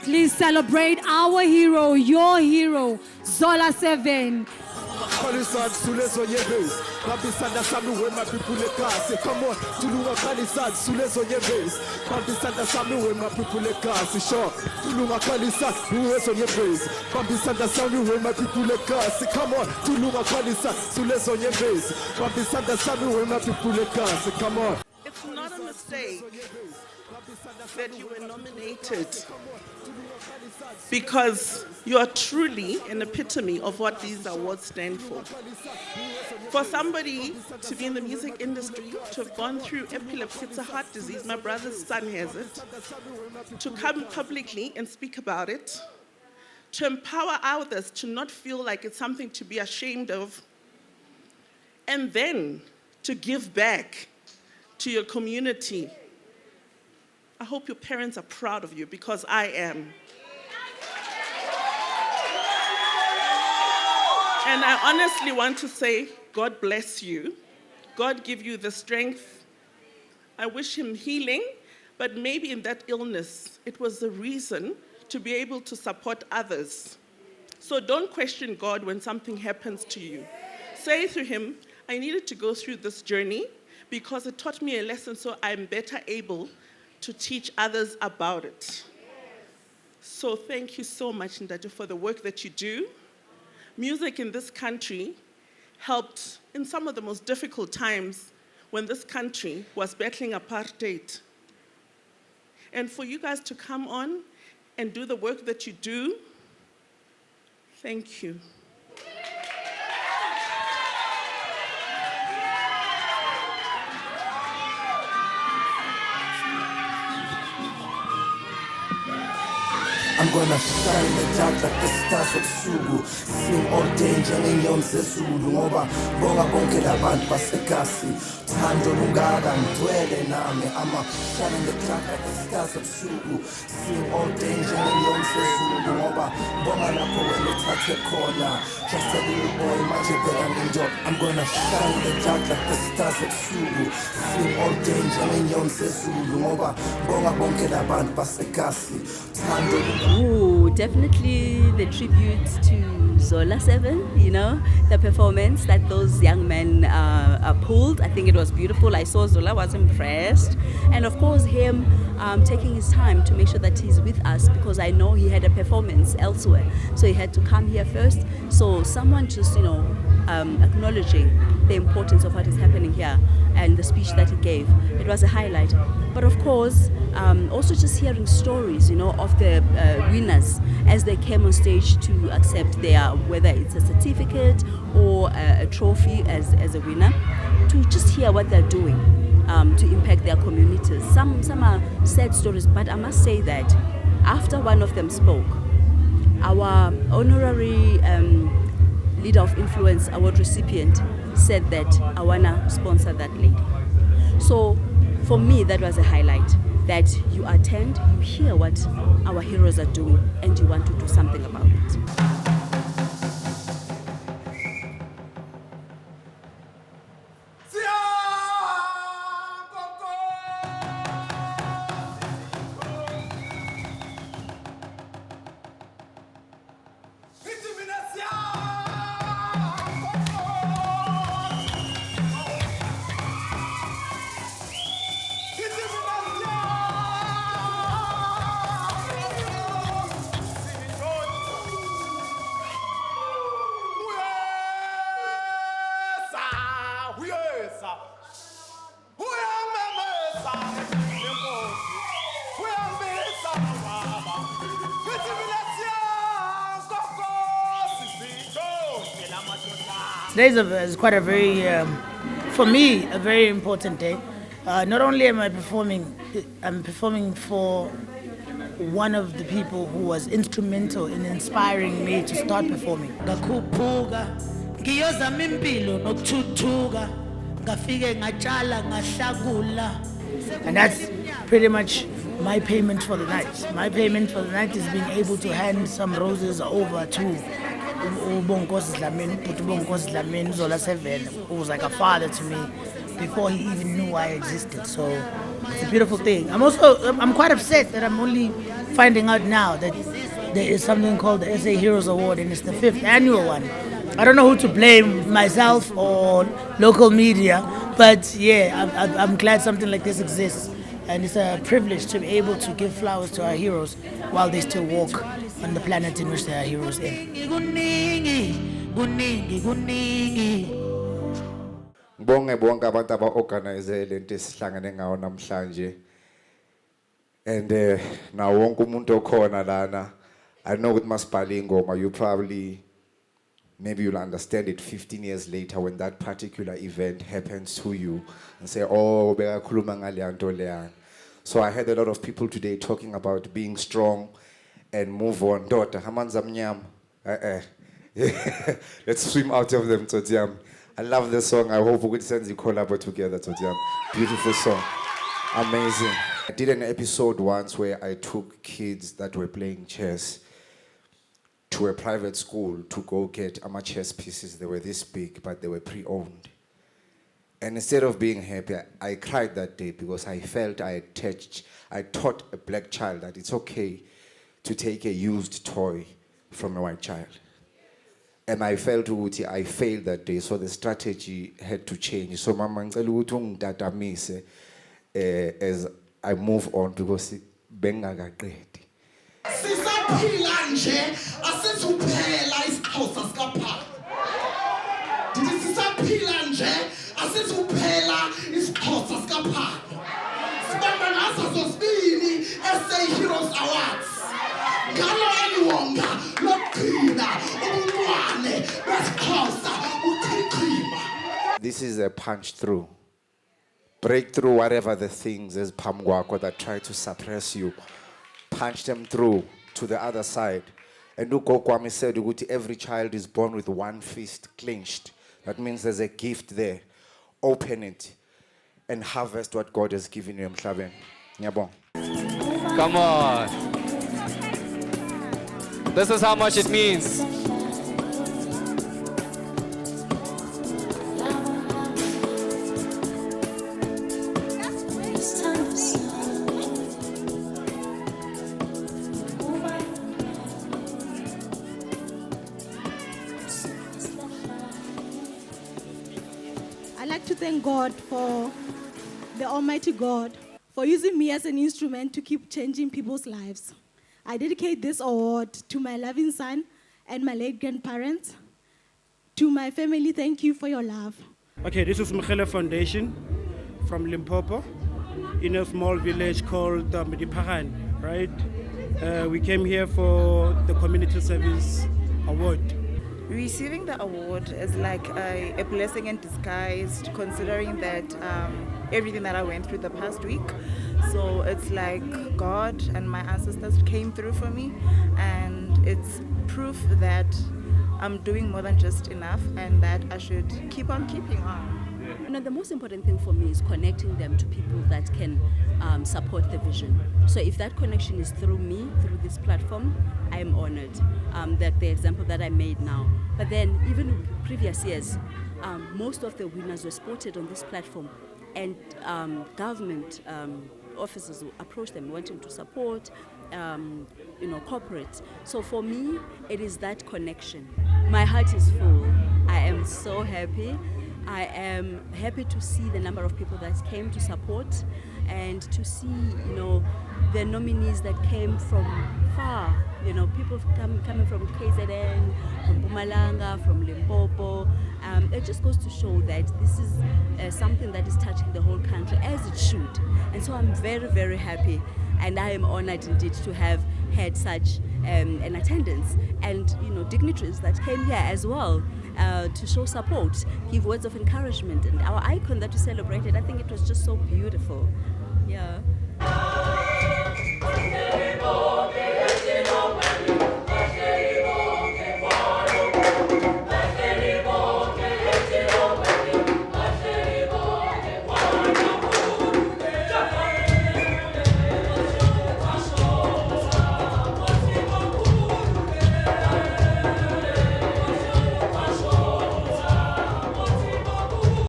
Please celebrate our hero, your hero, Zola 7. Khalisad sulezo yebes babisanda sami when my people le kasi come on tulunga khalisad sulezo yebes babisanda sami when my people le kasi sure tulunga khalisad sulezo yebes babisanda sami when my people le kasi come on tulunga khalisad sulezo yebes babisanda sami when my people le kasi come on. It's not a mistake that you were nominated, because you are truly an epitome of what these awards stand for. For somebody to be in the music industry, to have gone through epilepsy, it's a heart disease, my brother's son has it, to come publicly and speak about it, to empower others to not feel like it's something to be ashamed of, and then to give back to your community. I hope your parents are proud of you, because I am. And I honestly want to say, God bless you. God give you the strength. I wish him healing, but maybe in that illness, it was the reason to be able to support others. So don't question God when something happens to you. Say to him, I needed to go through this journey because it taught me a lesson, so I'm better able to teach others about it. So thank you so much, Ndatu, for the work that you do. Music in this country helped in some of the most difficult times when this country was battling apartheid. And for you guys to come on and do the work that you do, thank you. I'm gonna shine in the dark like the stars of Sugu. Sing all danger in Yom Zezulu. Ngoba bonga bonke labantu basekasi. Thando lungaka ngidwele nami. I'ma shine in the dark like the stars of Sugu. Sing all danger in Yom Zezulu. Ngoba bonga lapho wena uthathe khona. Just a little boy, manje bheka nginjo. I'm gonna shine in the dark like the stars of Sugu. Sing all danger in Yom Zezulu. Ngoba bonga bonke labantu basekasi. Thando lungaka. Ooh, definitely the tribute to Zola 7, you know, the performance that those young men pulled. I think it was beautiful. I saw Zola, was impressed. And of course him taking his time to make sure that he's with us, because I know he had a performance elsewhere. So he had to come here first. So someone just, you know, acknowledging the importance of what is happening here and the speech that he gave. It was a highlight. But of course, also just hearing stories, you know, of the winners as they came on stage to accept their, whether it's a certificate or a trophy as a winner, to just hear what they're doing to impact their communities. Some are sad stories, but I must say that after one of them spoke, our honorary Leader of Influence Award recipient said that I wanna sponsor that lady. So for me, that was a highlight, that you attend, you hear what our heroes are doing, and you want to do something about it. Today is quite a very, for me, a very important day. Not only am I performing, I'm performing for one of the people who was instrumental in inspiring me to start performing. And that's pretty much my payment for the night. My payment for the night is being able to hand some roses over to Bonginkosi Zola, Zola 7, who was like a father to me before he even knew I existed. So It's a beautiful thing. I'm quite upset that I'm only finding out now that there is something called the SA Heroes Award, and it's the 5th annual one. I don't know who to blame, myself or local media, but yeah, I'm glad something like this exists. And it's a privilege to be able to give flowers to our heroes while they still walk on the planet in which they are heroes in. Bonke abantu aba-organize le nto esihlangane ngawo namhlanje. And nawo wonke umuntu okhona lana, I know with masibhala ingoma, you probably, maybe you'll understand it 15 years later when that particular event happens to you and say, oh, bekakhuluma ngaleya nto leya. So I heard a lot of people today talking about being strong and move on. Daughter, hamanzi amnyama. Let's swim out of them, Tsotiam. I love this song. I hope we could send the collab together, Tsotiam. Beautiful song. Amazing. I did an episode once where I took kids that were playing chess to a private school to go get chess pieces. They were this big, but they were pre-owned. And instead of being happy, I cried that day because I felt I taught a black child that it's okay to take a used toy from a white child. And I felt I failed that day, so the strategy had to change. So Mama ngicela ukuthi ungidadamise as I move on because bengakaqedi. Sisaphila nje asithuphela isikhosa sikaPapa. Ndithi sisaphila nje asithuphela isikhosa sikaPapa. Sibamba ngaso sosibini SA Heroes Awards. Ngalo eliwonga lokugcina ubuncwane besikhosa uchichima. This is a punch through. Break through whatever the things is pamgwako that try to suppress you. Punch them through to the other side. And Ugokwami said every child is born with one fist clenched. That means there's a gift there. Open it and harvest what God has given you. Nyabong. Come on. This is how much it means. I'd like to thank God for the Almighty God for using me as an instrument to keep changing people's lives. I dedicate this award to my loving son and my late grandparents. To my family, thank you for your love. Okay, this is Mkhele Foundation from Limpopo in a small village called Mediparan, right? We came here for the Community Service Award. Receiving the award is like a blessing in disguise, considering that everything that I went through the past week. So it's like God and my ancestors came through for me, and it's proof that I'm doing more than just enough and that I should keep on keeping on. You know, the most important thing for me is connecting them to people that can support the vision. So if that connection is through me, through this platform, I'm honored. That the example that I made now. But then, even in previous years, most of the winners were spotted on this platform, and government officers will approach them wanting to support, corporate. So for me, it is that connection. My heart is full. I am so happy. I am happy to see the number of people that came to support, and to see, the nominees that came from far. People coming from KZN, from Mpumalanga, from Limpopo. It just goes to show that this is something that is touching the whole country, as it should. And so I'm very, very happy, and I am honored indeed to have had such an attendance, and dignitaries that came here as well to show support, give words of encouragement, and our icon that we celebrated. I think it was just so beautiful.